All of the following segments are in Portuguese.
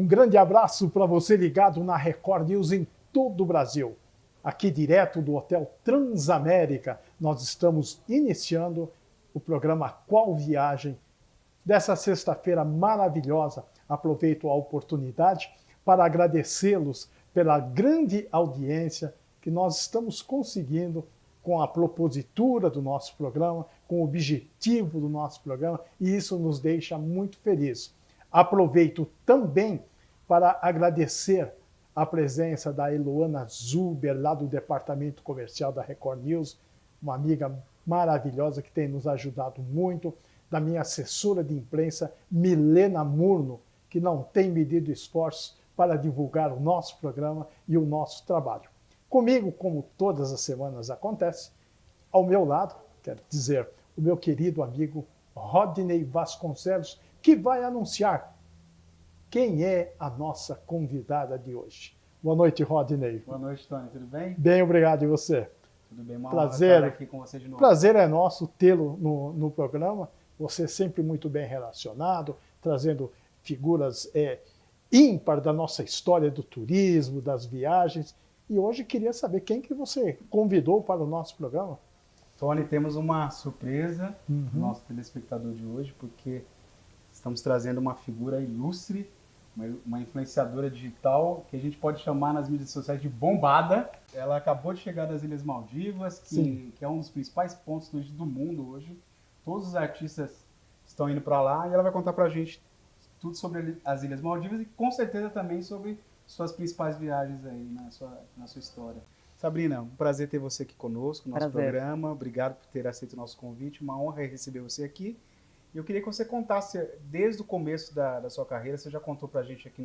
Um grande abraço para você ligado na Record News em todo o Brasil. Aqui direto do Hotel Transamérica, nós estamos iniciando o programa Qual Viagem dessa sexta-feira maravilhosa. Aproveito a oportunidade para agradecê-los pela grande audiência que nós estamos conseguindo com a propositura do nosso programa, com o objetivo do nosso programa, e isso nos deixa muito felizes. Aproveito também para agradecer a presença da Eloana Zuber, lá do Departamento Comercial da Record News, uma amiga maravilhosa que tem nos ajudado muito, da minha assessora de imprensa, Milena Murno, que não tem medido esforços para divulgar o nosso programa e o nosso trabalho. Comigo, como todas as semanas acontece, ao meu lado, quero dizer, o meu querido amigo Rodney Vasconcelos, que vai anunciar quem é a nossa convidada de hoje. Boa noite, Rodney. Boa noite, Tony. Tudo bem? Bem, obrigado. E você? Tudo bem, uma prazer honra estar aqui com você de novo. Prazer é nosso tê-lo no programa. Você sempre muito bem relacionado, trazendo figuras ímpar da nossa história do turismo, das viagens. E hoje queria saber quem que você convidou para o nosso programa. Tony, temos uma surpresa para o nosso telespectador de hoje, porque estamos trazendo uma figura ilustre, uma influenciadora digital que a gente pode chamar nas mídias sociais de bombada. Ela acabou de chegar das Ilhas Maldivas, que é um dos principais pontos turísticos do mundo hoje. Todos os artistas estão indo para lá e ela vai contar para a gente tudo sobre as Ilhas Maldivas e com certeza também sobre suas principais viagens aí na sua história. Sabrina, um prazer ter você aqui conosco no nosso programa. Obrigado por ter aceito o nosso convite. Uma honra receber você aqui. E eu queria que você contasse, desde o começo da sua carreira, você já contou pra gente aqui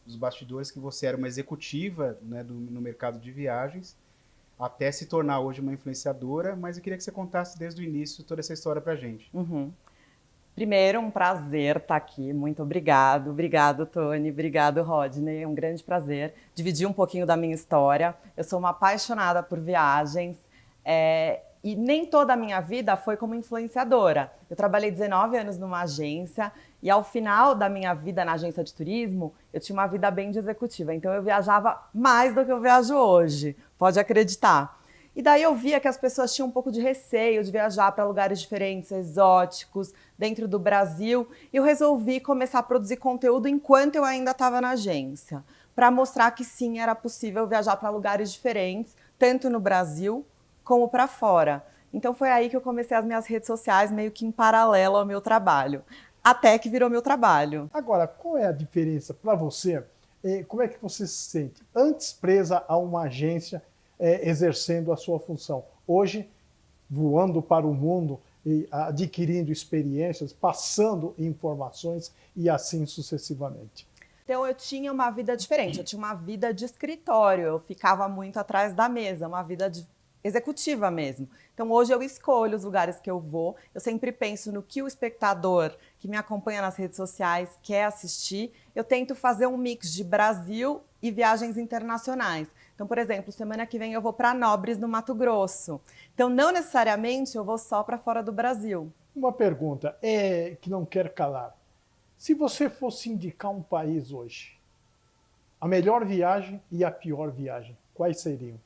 nos bastidores que você era uma executiva, né, no mercado de viagens, até se tornar hoje uma influenciadora, mas eu queria que você contasse desde o início toda essa história pra gente. Primeiro, um prazer estar aqui. Muito obrigado. Obrigado, Tony. Obrigado, Rodney. É um grande prazer dividir um pouquinho da minha história. Eu sou uma apaixonada por viagens e nem toda a minha vida foi como influenciadora. Eu trabalhei 19 anos numa agência e ao final da minha vida na agência de turismo, eu tinha uma vida bem de executiva. Então eu viajava mais do que eu viajo hoje. Pode acreditar. E daí eu via que as pessoas tinham um pouco de receio de viajar para lugares diferentes, exóticos, dentro do Brasil. E eu resolvi começar a produzir conteúdo enquanto eu ainda estava na agência, para mostrar que sim, era possível viajar para lugares diferentes, tanto no Brasil como para fora. Então foi aí que eu comecei as minhas redes sociais, meio que em paralelo ao meu trabalho, até que virou meu trabalho. Agora, qual é a diferença para você? Como é que você se sente antes presa a uma agência, exercendo a sua função? Hoje, voando para o mundo, e adquirindo experiências, passando informações e assim sucessivamente. Então eu tinha uma vida diferente, eu tinha uma vida de escritório, eu ficava muito atrás da mesa, uma vida executiva mesmo. Então hoje eu escolho os lugares que eu vou, eu sempre penso no que o espectador que me acompanha nas redes sociais quer assistir, eu tento fazer um mix de Brasil e viagens internacionais. Então, por exemplo, semana que vem eu vou para Nobres, no Mato Grosso. Então, não necessariamente eu vou só para fora do Brasil. Uma pergunta que não quer calar. Se você fosse indicar um país hoje, a melhor viagem e a pior viagem, quais seriam?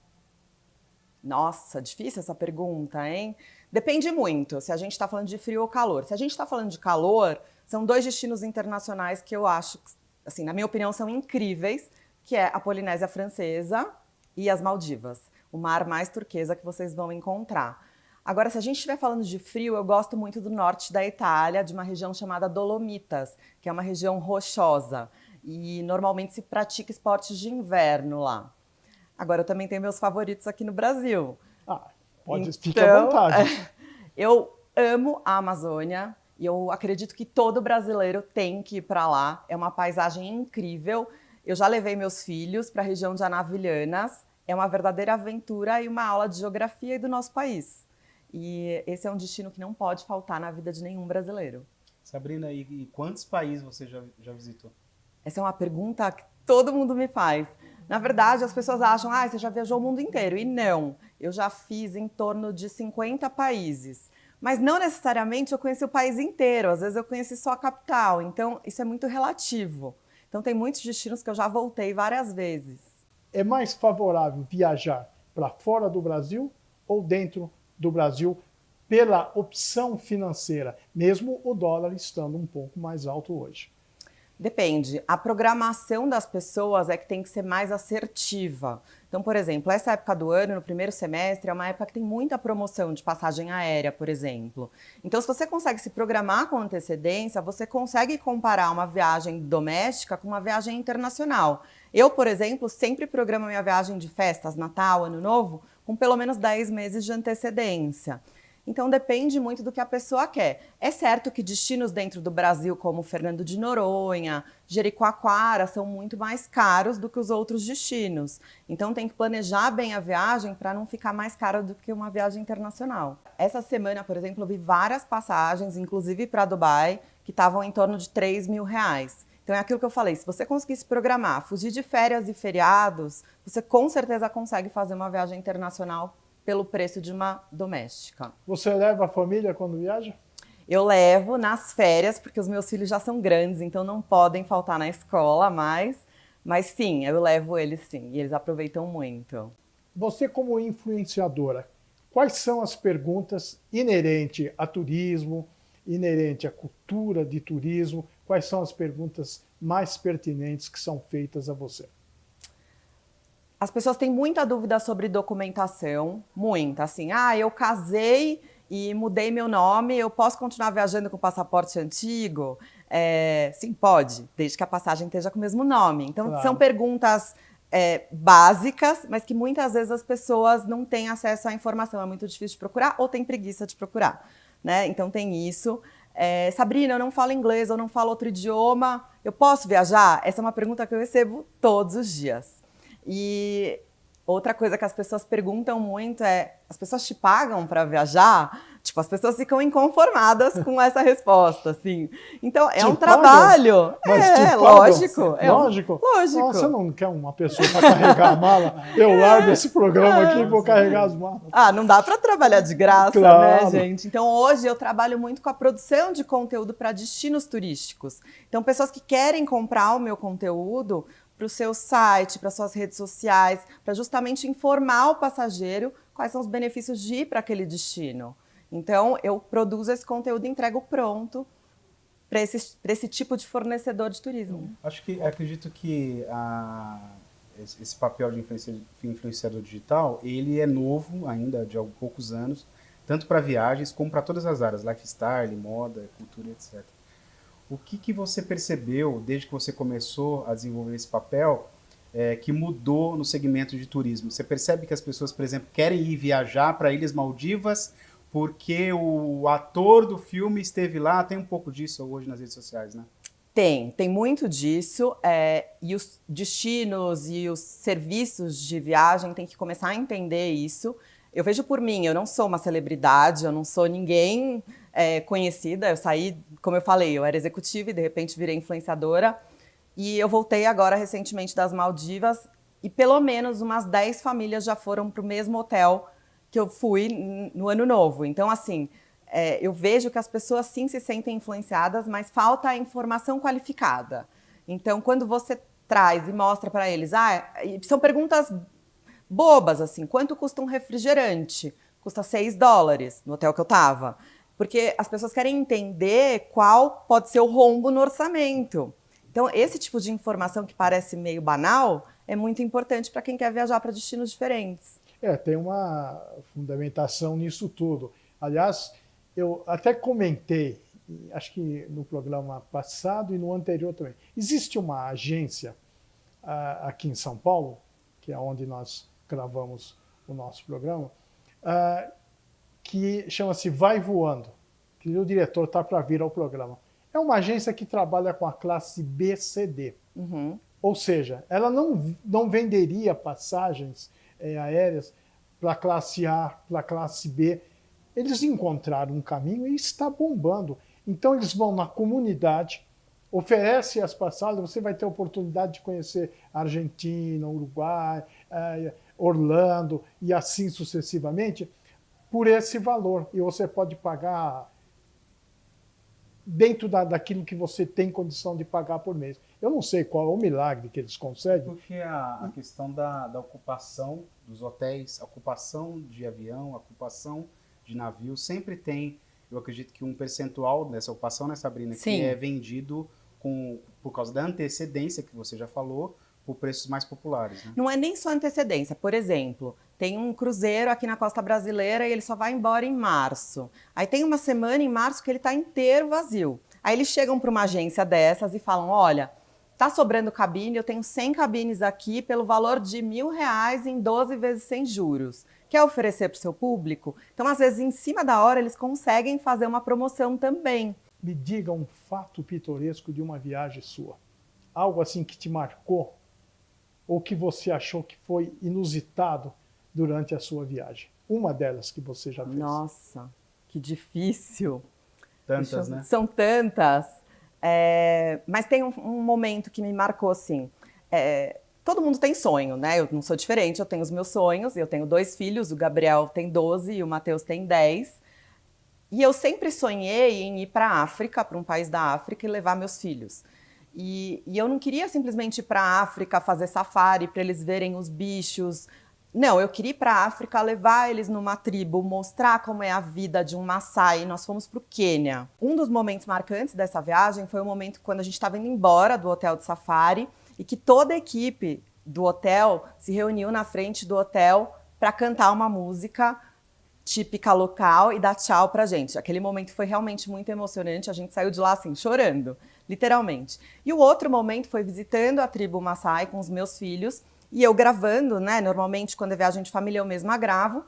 Nossa, difícil essa pergunta, hein? Depende muito se a gente está falando de frio ou calor. Se a gente está falando de calor, são dois destinos internacionais que eu acho, assim, na minha opinião, são incríveis, que é a Polinésia Francesa e as Maldivas, o mar mais turquesa que vocês vão encontrar. Agora, se a gente estiver falando de frio, eu gosto muito do norte da Itália, de uma região chamada Dolomitas, que é uma região rochosa, e normalmente se pratica esportes de inverno lá. Agora, eu também tenho meus favoritos aqui no Brasil. Fique à vontade. Eu amo a Amazônia e eu acredito que todo brasileiro tem que ir para lá. É uma paisagem incrível. Eu já levei meus filhos para a região de Anavilhanas. É uma verdadeira aventura e uma aula de geografia e do nosso país. E esse é um destino que não pode faltar na vida de nenhum brasileiro. Sabrina, e quantos países você já visitou? Essa é uma pergunta que todo mundo me faz. Na verdade, as pessoas acham, você já viajou o mundo inteiro. E não, eu já fiz em torno de 50 países. Mas não necessariamente eu conheci o país inteiro. Às vezes eu conheci só a capital. Então, isso é muito relativo. Então tem muitos destinos que eu já voltei várias vezes. É mais favorável viajar para fora do Brasil ou dentro do Brasil pela opção financeira, mesmo o dólar estando um pouco mais alto hoje? Depende. A programação das pessoas é que tem que ser mais assertiva. Então, por exemplo, essa época do ano, no primeiro semestre, é uma época que tem muita promoção de passagem aérea, por exemplo. Então, se você consegue se programar com antecedência, você consegue comparar uma viagem doméstica com uma viagem internacional. Eu, por exemplo, sempre programo minha viagem de festas, Natal, Ano Novo, com pelo menos 10 meses de antecedência. Então depende muito do que a pessoa quer. É certo que destinos dentro do Brasil, como Fernando de Noronha, Jericoacoara, são muito mais caros do que os outros destinos. Então tem que planejar bem a viagem para não ficar mais cara do que uma viagem internacional. Essa semana, por exemplo, eu vi várias passagens, inclusive para Dubai, que estavam em torno de R$ 3.000. Então é aquilo que eu falei, se você conseguir se programar, fugir de férias e feriados, você com certeza consegue fazer uma viagem internacional pelo preço de uma doméstica. Você leva a família quando viaja? Eu levo nas férias, porque os meus filhos já são grandes, então não podem faltar na escola mais. Mas sim, eu levo eles sim, e eles aproveitam muito. Você como influenciadora, quais são as perguntas inerentes a turismo, inerente à cultura de turismo? Quais são as perguntas mais pertinentes que são feitas a você? As pessoas têm muita dúvida sobre documentação, muita, assim, eu casei e mudei meu nome, eu posso continuar viajando com passaporte antigo? Sim, pode, desde que a passagem esteja com o mesmo nome. Então, Claro. São perguntas básicas, mas que muitas vezes as pessoas não têm acesso à informação, é muito difícil de procurar ou tem preguiça de procurar, né? Então tem isso. Sabrina, eu não falo inglês, eu não falo outro idioma, eu posso viajar? Essa é uma pergunta que eu recebo todos os dias. E outra coisa que as pessoas perguntam muito é: as pessoas te pagam para viajar? Tipo, as pessoas ficam inconformadas com essa resposta, assim. Então, é um trabalho. Mas te pagam? Lógico. Lógico? Lógico. Nossa, você não quer uma pessoa para carregar a mala? Eu largo esse programa aqui e vou carregar as malas. Não dá para trabalhar de graça, Claro. né, gente? Então, hoje eu trabalho muito com a produção de conteúdo para destinos turísticos. Então, pessoas que querem comprar o meu conteúdo para o seu site, para suas redes sociais, para justamente informar o passageiro quais são os benefícios de ir para aquele destino. Então, eu produzo esse conteúdo e entrego pronto para esse tipo de fornecedor de turismo. Acredito que esse papel de influenciador digital, ele é novo ainda, de poucos anos, tanto para viagens como para todas as áreas, lifestyle, moda, cultura, etc. O que você percebeu, desde que você começou a desenvolver esse papel, que mudou no segmento de turismo? Você percebe que as pessoas, por exemplo, querem ir viajar para Ilhas Maldivas porque o ator do filme esteve lá? Tem um pouco disso hoje nas redes sociais, né? Tem muito disso. E os destinos e os serviços de viagem têm que começar a entender isso. Eu vejo por mim, eu não sou uma celebridade, eu não sou ninguém conhecida. Eu saí, como eu falei, eu era executiva e de repente virei influenciadora. E eu voltei agora recentemente das Maldivas e pelo menos umas 10 famílias já foram para o mesmo hotel que eu fui no Ano Novo. Então, assim, eu vejo que as pessoas sim se sentem influenciadas, mas falta a informação qualificada. Então, quando você traz e mostra para eles, são perguntas bobas, assim, quanto custa um refrigerante? Custa $6 no hotel que eu estava. Porque as pessoas querem entender qual pode ser o rombo no orçamento. Então, esse tipo de informação que parece meio banal é muito importante para quem quer viajar para destinos diferentes. Tem uma fundamentação nisso tudo. Aliás, eu até comentei, acho que no programa passado e no anterior também, existe uma agência aqui em São Paulo, que é onde nós gravamos o nosso programa, que chama-se Vai Voando, que o diretor está para vir ao programa. É uma agência que trabalha com a classe B, C, D. Uhum. Ou seja, ela não venderia passagens aéreas para a classe A, para a classe B. Eles encontraram um caminho e está bombando. Então eles vão na comunidade, oferecem as passagens, você vai ter a oportunidade de conhecer Argentina, Uruguai, Orlando e assim sucessivamente, por esse valor. E você pode pagar dentro daquilo que você tem condição de pagar por mês. Eu não sei qual é o milagre que eles conseguem. Porque a questão da ocupação dos hotéis, a ocupação de avião, a ocupação de navio, sempre tem, eu acredito que um percentual dessa ocupação, né, Sabrina, Sim. que é vendido por causa da antecedência que você já falou, por preços mais populares. Né? Não é nem só antecedência. Por exemplo, tem um cruzeiro aqui na costa brasileira e ele só vai embora em março. Aí tem uma semana em março que ele está inteiro vazio. Aí eles chegam para uma agência dessas e falam, olha, tá sobrando cabine, eu tenho 100 cabines aqui pelo valor de R$1.000 em 12 vezes sem juros. Quer oferecer para o seu público? Então, às vezes, em cima da hora, eles conseguem fazer uma promoção também. Me diga um fato pitoresco de uma viagem sua. Algo assim que te marcou ou que você achou que foi inusitado durante a sua viagem. Uma delas que você já fez. Nossa, que difícil. Tantas, né? São tantas. Mas tem um momento que me marcou, assim. Todo mundo tem sonho, né? Eu não sou diferente, eu tenho os meus sonhos. Eu tenho 2 filhos, o Gabriel tem 12 e o Matheus tem 10. E eu sempre sonhei em ir para a África, para um país da África, e levar meus filhos. E eu não queria simplesmente ir para a África fazer safari para eles verem os bichos. Não, eu queria ir para a África, levar eles numa tribo, mostrar como é a vida de um Maasai. Nós fomos para o Quênia. Um dos momentos marcantes dessa viagem foi o momento quando a gente estava indo embora do hotel de safari e que toda a equipe do hotel se reuniu na frente do hotel para cantar uma música típica local e dar tchau pra gente. Aquele momento foi realmente muito emocionante, a gente saiu de lá assim, chorando, literalmente. E o outro momento foi visitando a tribo Maasai com os meus filhos, e eu gravando, né, normalmente quando é viagem de família eu mesma gravo,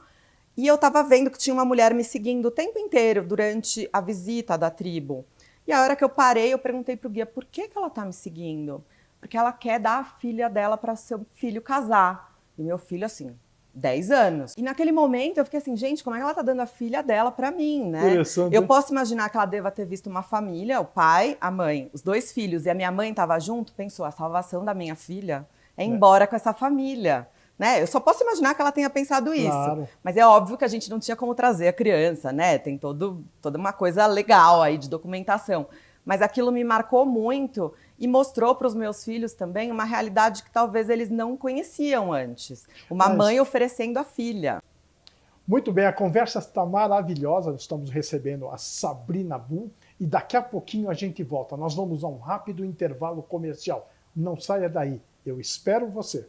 e eu tava vendo que tinha uma mulher me seguindo o tempo inteiro durante a visita da tribo. E a hora que eu parei, eu perguntei pro guia, por que ela tá me seguindo? Porque ela quer dar a filha dela para seu filho casar. E meu filho, assim, 10 anos. E naquele momento eu fiquei assim, gente, como é que ela tá dando a filha dela pra mim, né? Interessante. Eu posso imaginar que ela deva ter visto uma família, o pai, a mãe, os 2 filhos, e a minha mãe tava junto, pensou, a salvação da minha filha é ir embora com essa família, né? Eu só posso imaginar que ela tenha pensado isso. Claro. Mas é óbvio que a gente não tinha como trazer a criança, né? Tem toda uma coisa legal aí de documentação. Mas aquilo me marcou muito e mostrou para os meus filhos também uma realidade que talvez eles não conheciam antes. Uma mãe oferecendo a filha. Muito bem, a conversa está maravilhosa. Nós estamos recebendo a Sabrina Bull e daqui a pouquinho a gente volta. Nós vamos a um rápido intervalo comercial. Não saia daí, eu espero você.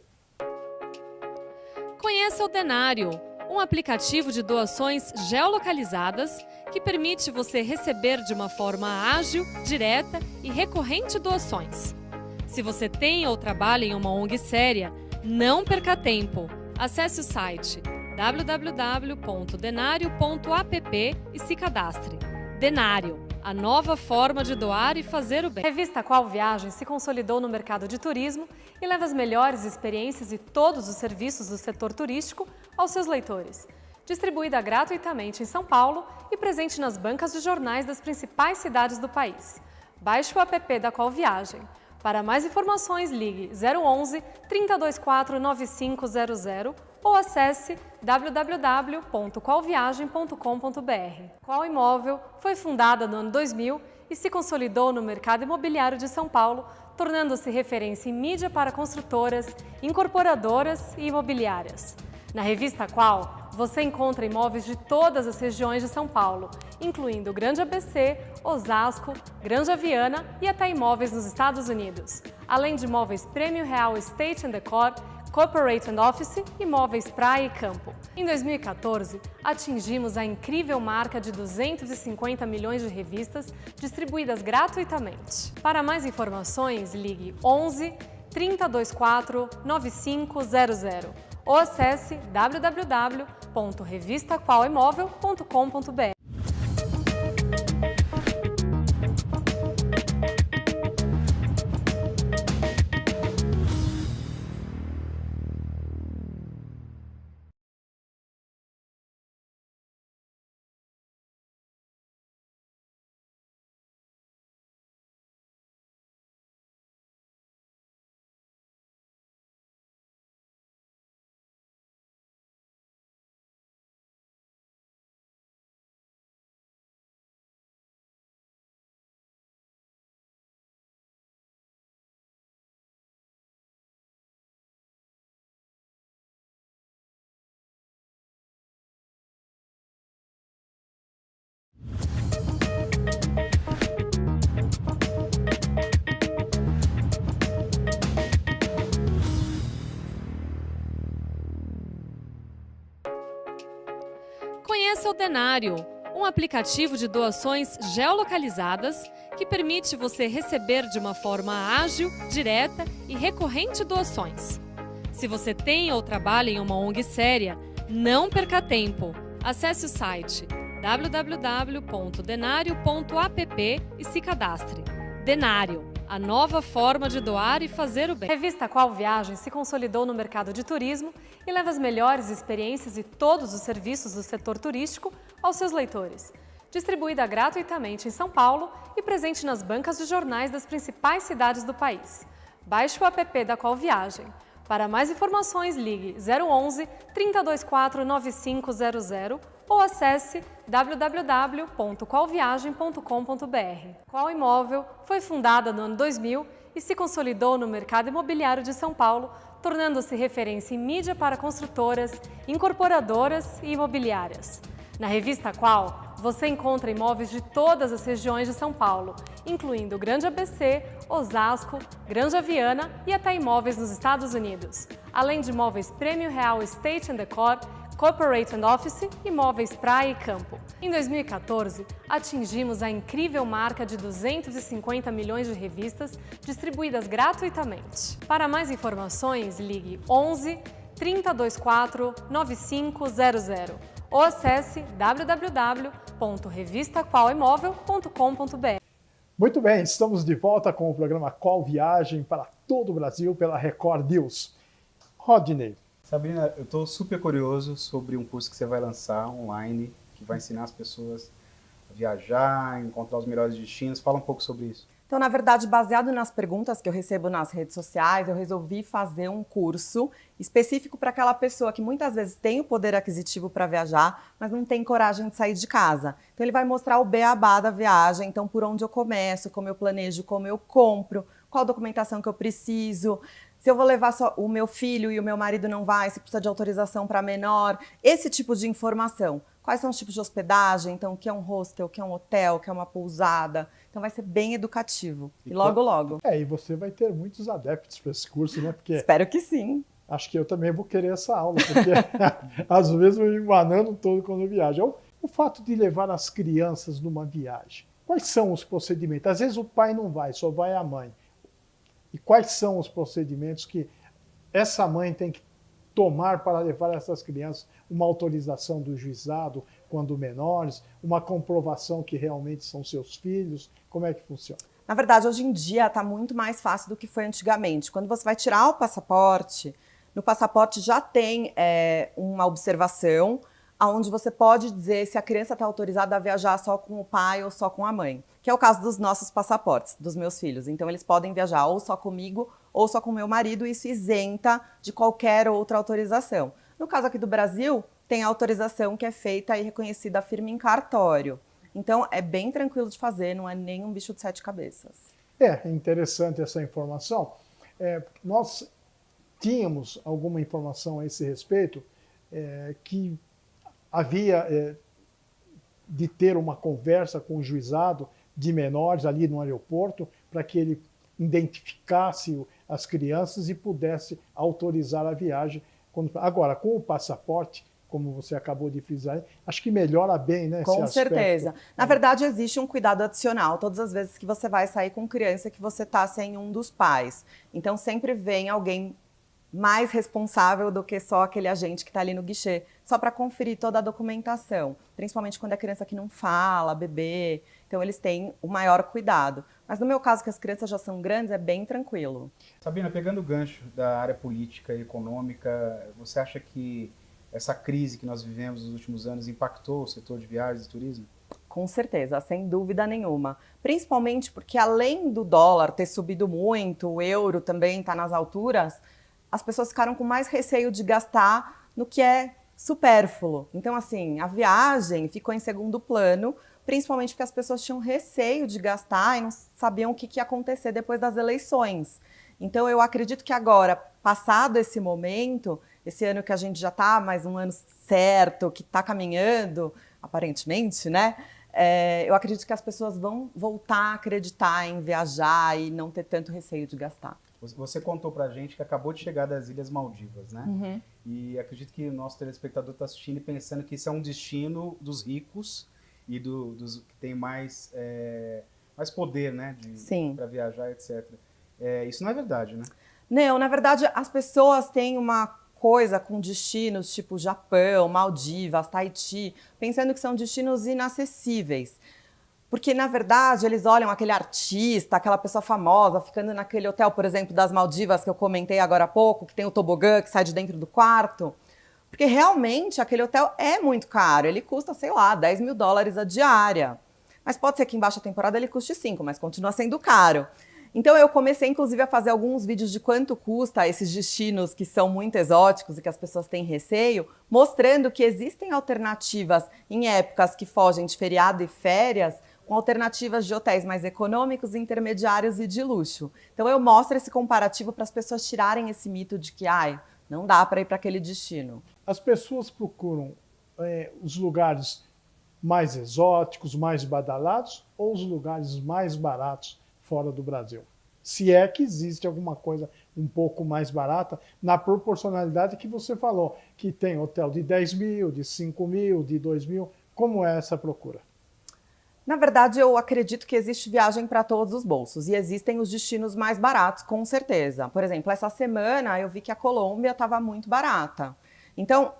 Conheça o Denário, um aplicativo de doações geolocalizadas que permite você receber de uma forma ágil, direta e recorrente doações. Se você tem ou trabalha em uma ONG séria, não perca tempo. Acesse o site www.denario.app e se cadastre. Denário, a nova forma de doar e fazer o bem. A revista Qual Viagem se consolidou no mercado de turismo e leva as melhores experiências e todos os serviços do setor turístico aos seus leitores. Distribuída gratuitamente em São Paulo e presente nas bancas de jornais das principais cidades do país. Baixe o app da Qual Viagem. Para mais informações, ligue 011 3024 9500 ou acesse www.qualviagem.com.br. Qual Imóvel foi fundada no ano 2000 e se consolidou no mercado imobiliário de São Paulo, tornando-se referência em mídia para construtoras, incorporadoras e imobiliárias. Na revista Qual, você encontra imóveis de todas as regiões de São Paulo, incluindo Grande ABC, Osasco, Granja Viana e até imóveis nos Estados Unidos, além de imóveis Prêmio Real Estate and Decor, Corporate and Office e imóveis praia e campo. Em 2014, atingimos a incrível marca de 250 milhões de revistas distribuídas gratuitamente. Para mais informações, ligue 11 3024 9500 ou acesse www.revistaqualimóvel.com.br. Conheça o Denário, um aplicativo de doações geolocalizadas que permite você receber de uma forma ágil, direta e recorrente doações. Se você tem ou trabalha em uma ONG séria, não perca tempo. Acesse o site www.denario.app e se cadastre. Denário, a nova forma de doar e fazer o bem. A revista Qual Viagem se consolidou no mercado de turismo e leva as melhores experiências e todos os serviços do setor turístico aos seus leitores. Distribuída gratuitamente em São Paulo e presente nas bancas de jornais das principais cidades do país. Baixe o app da Qual Viagem. Para mais informações, ligue 011 3024 9500 ou acesse www.qualviagem.com.br. Qual Imóvel foi fundada no ano 2000 e se consolidou no mercado imobiliário de São Paulo, tornando-se referência em mídia para construtoras, incorporadoras e imobiliárias. Na revista Qual, você encontra imóveis de todas as regiões de São Paulo, incluindo Grande ABC, Osasco, Granja Viana e até imóveis nos Estados Unidos, além de imóveis Prêmio Real Estate and Decor, Corporate and Office e imóveis praia e campo. Em 2014, atingimos a incrível marca de 250 milhões de revistas distribuídas gratuitamente. Para mais informações, ligue 11 3024 9500 ou acesse www.revistaqualimóvel.com.br. Muito bem, estamos de volta com o programa Qual Viagem para todo o Brasil pela Record News. Rodney. Sabrina, eu estou super curioso sobre um curso que você vai lançar online, que vai ensinar as pessoas a viajar, encontrar os melhores destinos. Fala um pouco sobre isso. Então, na verdade, baseado nas perguntas que eu recebo nas redes sociais, eu resolvi fazer um curso específico para aquela pessoa que muitas vezes tem o poder aquisitivo para viajar, mas não tem coragem de sair de casa. Então, ele vai mostrar o beabá da viagem, então por onde eu começo, como eu planejo, como eu compro, qual documentação que eu preciso, se eu vou levar só o meu filho e o meu marido não vai, se precisa de autorização para menor, esse tipo de informação. Quais são os tipos de hospedagem, então o que é um hostel, o que é um hotel, o que é uma pousada. Então vai ser bem educativo. E logo. E você vai ter muitos adeptos para esse curso, né? Porque espero que sim. Acho que eu também vou querer essa aula, porque às vezes eu me enganando todo quando eu viajo. O fato de levar as crianças numa viagem. Quais são os procedimentos? Às vezes o pai não vai, só vai a mãe. E quais são os procedimentos que essa mãe tem que tomar para levar essas crianças? Uma autorização do juizado quando menores, uma comprovação que realmente são seus filhos? Como é que funciona? Na verdade, hoje em dia está muito mais fácil do que foi antigamente. Quando você vai tirar o passaporte, no passaporte já tem uma observação onde você pode dizer se a criança está autorizada a viajar só com o pai ou só com a mãe, que é o caso dos nossos passaportes, dos meus filhos. Então, eles podem viajar ou só comigo ou só com meu marido, e isso isenta de qualquer outra autorização. No caso aqui do Brasil, tem a autorização que é feita e reconhecida firme em cartório. Então, é bem tranquilo de fazer, não é nem um bicho de sete cabeças. É interessante essa informação. Nós tínhamos alguma informação a esse respeito, que havia de ter uma conversa com o juizado de menores ali no aeroporto para que ele identificasse as crianças e pudesse autorizar a viagem. Agora, com o passaporte, como você acabou de frisar, acho que melhora bem, né? Com certeza. Na verdade, existe um cuidado adicional todas as vezes que você vai sair com criança que você está sem um dos pais. Então, sempre vem alguém mais responsável do que só aquele agente que está ali no guichê, só para conferir toda a documentação, principalmente quando é criança que não fala, bebê, então eles têm o maior cuidado. Mas no meu caso, que as crianças já são grandes, é bem tranquilo. Sabrina, pegando o gancho da área política e econômica, você acha que essa crise que nós vivemos nos últimos anos impactou o setor de viagens e turismo? Com certeza, sem dúvida nenhuma. Principalmente porque além do dólar ter subido muito, o euro também está nas alturas, as pessoas ficaram com mais receio de gastar no que é supérfluo. Então, assim, a viagem ficou em segundo plano, principalmente porque as pessoas tinham receio de gastar e não sabiam o que ia acontecer depois das eleições. Então, eu acredito que agora, passado esse momento, esse ano que a gente já está mais um ano certo, que está caminhando, aparentemente, né? Eu acredito que as pessoas vão voltar a acreditar em viajar e não ter tanto receio de gastar. Você contou pra gente que acabou de chegar das Ilhas Maldivas, né? Uhum. E acredito que o nosso telespectador está assistindo e pensando que isso é um destino dos ricos e dos que tem mais poder, né? Para viajar, etc. Isso não é verdade, né? Não, na verdade, as pessoas têm uma coisa com destinos tipo Japão, Maldivas, Tahiti, pensando que são destinos inacessíveis. Porque, na verdade, eles olham aquele artista, aquela pessoa famosa, ficando naquele hotel, por exemplo, das Maldivas, que eu comentei agora há pouco, que tem o tobogã que sai de dentro do quarto. Porque, realmente, aquele hotel é muito caro. Ele custa, sei lá, $10.000 a diária. Mas pode ser que em baixa temporada ele custe 5, mas continua sendo caro. Então, eu comecei, inclusive, a fazer alguns vídeos de quanto custa esses destinos que são muito exóticos e que as pessoas têm receio, mostrando que existem alternativas em épocas que fogem de feriado e férias, com alternativas de hotéis mais econômicos, intermediários e de luxo. Então eu mostro esse comparativo para as pessoas tirarem esse mito de que não dá para ir para aquele destino. As pessoas procuram os lugares mais exóticos, mais badalados, ou os lugares mais baratos fora do Brasil? Se é que existe alguma coisa um pouco mais barata, na proporcionalidade que você falou, que tem hotel de 10 mil, de 5 mil, de 2 mil. Como é essa procura? Na verdade, eu acredito que existe viagem para todos os bolsos e existem os destinos mais baratos, com certeza. Por exemplo, essa semana eu vi que a Colômbia estava muito barata. Então,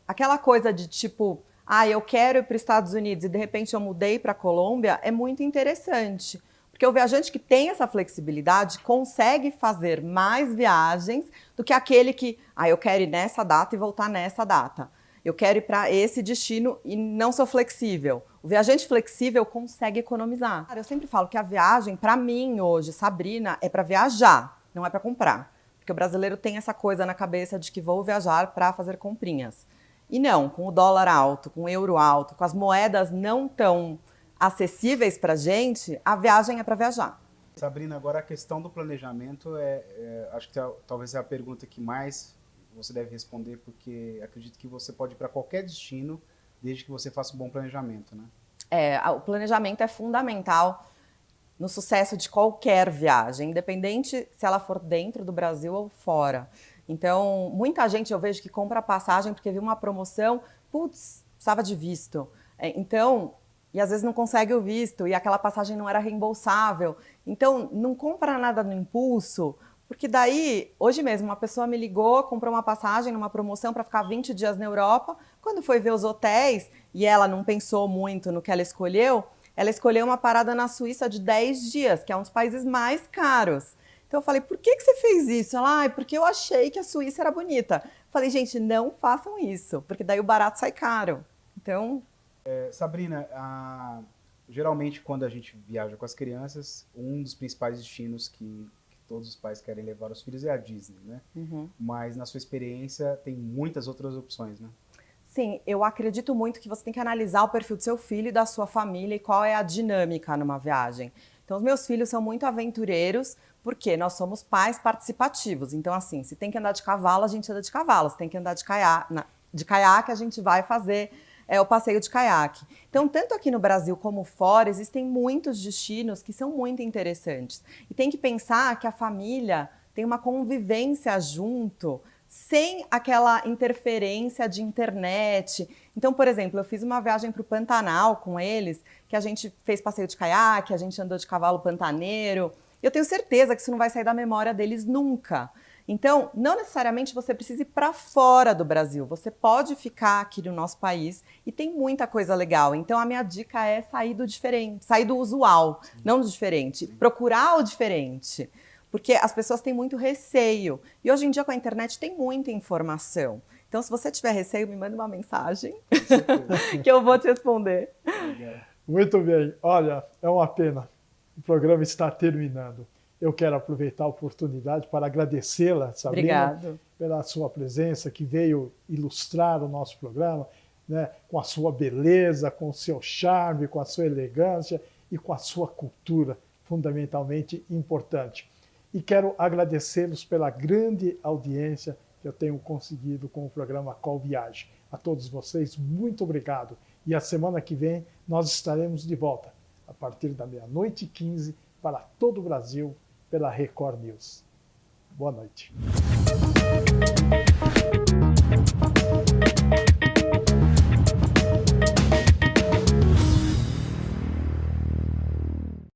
aquela coisa de tipo, eu quero ir para os Estados Unidos e de repente eu mudei para a Colômbia, é muito interessante. Porque o viajante que tem essa flexibilidade consegue fazer mais viagens do que aquele que, eu quero ir nessa data e voltar nessa data. Eu quero ir para esse destino e não sou flexível. O viajante flexível consegue economizar. Eu sempre falo que a viagem, para mim hoje, Sabrina, é para viajar, não é para comprar. Porque o brasileiro tem essa coisa na cabeça de que vou viajar para fazer comprinhas. E não, com o dólar alto, com o euro alto, com as moedas não tão acessíveis para a gente, a viagem é para viajar. Sabrina, agora a questão do planejamento acho que talvez é a pergunta que mais você deve responder, porque acredito que você pode ir para qualquer destino, desde que você faça um bom planejamento, né? O planejamento é fundamental no sucesso de qualquer viagem, independente se ela for dentro do Brasil ou fora. Então, muita gente eu vejo que compra passagem porque viu uma promoção, precisava de visto. E às vezes não consegue o visto, e aquela passagem não era reembolsável. Então, não compra nada no impulso, porque daí, hoje mesmo, uma pessoa me ligou, comprou uma passagem numa promoção para ficar 20 dias na Europa. Quando foi ver os hotéis, e ela não pensou muito no que ela escolheu uma parada na Suíça de 10 dias, que é um dos países mais caros. Então eu falei, por que você fez isso? Ela, porque eu achei que a Suíça era bonita. Falei, gente, não façam isso, porque daí o barato sai caro. Então... Sabrina, geralmente quando a gente viaja com as crianças, um dos principais destinos que todos os pais querem levar os filhos é a Disney, né? Uhum. Mas na sua experiência tem muitas outras opções, né? Sim, eu acredito muito que você tem que analisar o perfil do seu filho e da sua família e qual é a dinâmica numa viagem. Então, os meus filhos são muito aventureiros, porque nós somos pais participativos. Então, assim, se tem que andar de cavalo, a gente anda de cavalo. Se tem que andar de caiaque, a gente vai fazer o passeio de caiaque. Então, tanto aqui no Brasil como fora, existem muitos destinos que são muito interessantes. E tem que pensar que a família tem uma convivência junto, sem aquela interferência de internet. Então, por exemplo, eu fiz uma viagem para o Pantanal com eles, que a gente fez passeio de caiaque, a gente andou de cavalo pantaneiro. Eu tenho certeza que isso não vai sair da memória deles nunca. Então, não necessariamente você precisa ir para fora do Brasil. Você pode ficar aqui no nosso país e tem muita coisa legal. Então, a minha dica é sair do diferente, sair do usual, não do diferente. Procurar o diferente. Porque as pessoas têm muito receio. E hoje em dia, com a internet, tem muita informação. Então, se você tiver receio, me manda uma mensagem que eu vou te responder. Muito bem. Olha, é uma pena. O programa está terminando. Eu quero aproveitar a oportunidade para agradecê-la, Sabrina, pela sua presença, que veio ilustrar o nosso programa, né, com a sua beleza, com o seu charme, com a sua elegância e com a sua cultura, fundamentalmente importante. E quero agradecê-los pela grande audiência que eu tenho conseguido com o programa Qual Viagem. A todos vocês, muito obrigado. E a semana que vem nós estaremos de volta, a partir da 00h15, para todo o Brasil, pela Record News. Boa noite.